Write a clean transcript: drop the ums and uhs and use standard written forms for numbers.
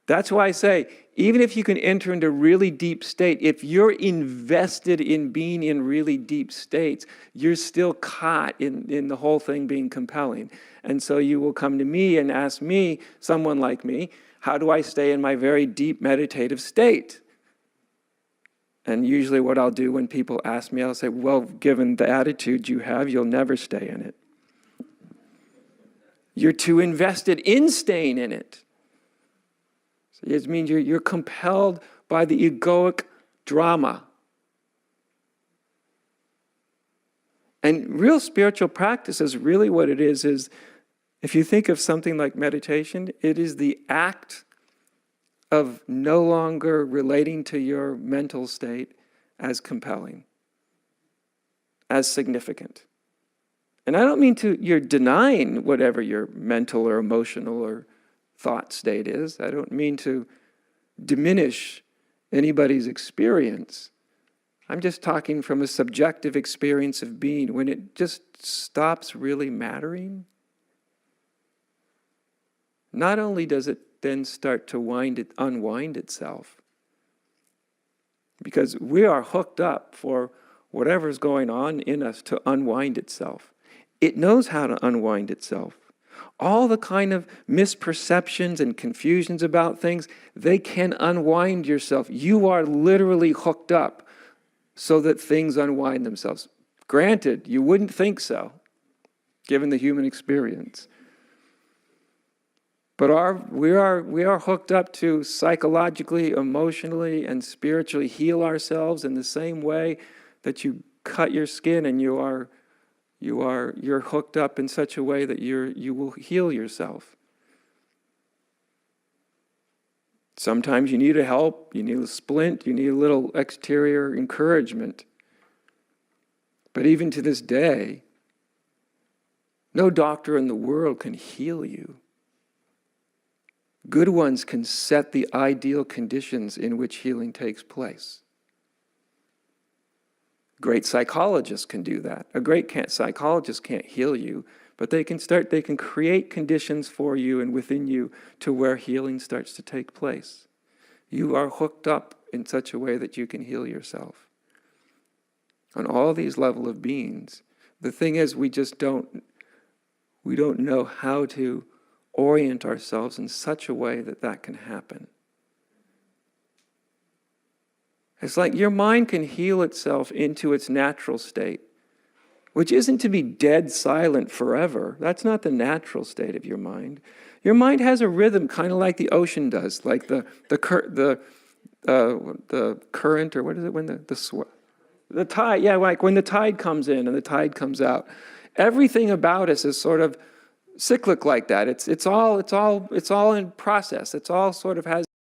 That's why I say, even if you can enter into really deep state, if you're invested in being in really deep states, you're still caught in the whole thing being compelling. And so you will come to me and ask me, someone like me, how do I stay in my very deep meditative state? And usually what I'll do when people ask me, I'll say, well, given the attitude you have, you'll never stay in it. You're too invested in staying in it. So it means you're compelled by the egoic drama. And real spiritual practice is really what it is if you think of something like meditation, it is the act of no longer relating to your mental state as compelling, as significant. And I don't mean you're denying whatever your mental or emotional or thought state is. I don't mean to diminish anybody's experience. I'm just talking from a subjective experience of being, when it just stops really mattering. Not only does it then start to unwind itself, because we are hooked up for whatever's going on in us to unwind itself. It knows how to unwind itself. All the kind of misperceptions and confusions about things, they can unwind yourself. You are literally hooked up so that things unwind themselves. Granted, you wouldn't think so, given the human experience. But we are hooked up to psychologically, emotionally, and spiritually heal ourselves in the same way that you cut your skin and you're hooked up in such a way that you will heal yourself. Sometimes you need a help, you need a splint, you need a little exterior encouragement. But even to this day, no doctor in the world can heal you. Good ones can set the ideal conditions in which healing takes place. Great psychologists can do that. A great psychologist can't heal you, but they can create conditions for you and within you to where healing starts to take place. You are hooked up in such a way that you can heal yourself. On all these levels of beings, the thing is we don't know how to orient ourselves in such a way that can happen. It's like your mind can heal itself into its natural state, which isn't to be dead silent forever. That's not the natural state of your mind. Your mind has a rhythm, kind of like the ocean does, like the current, or what is it when the tide? Yeah, like when the tide comes in and the tide comes out. Everything about us is sort of cyclic like that. It's all in process. It's all sort of has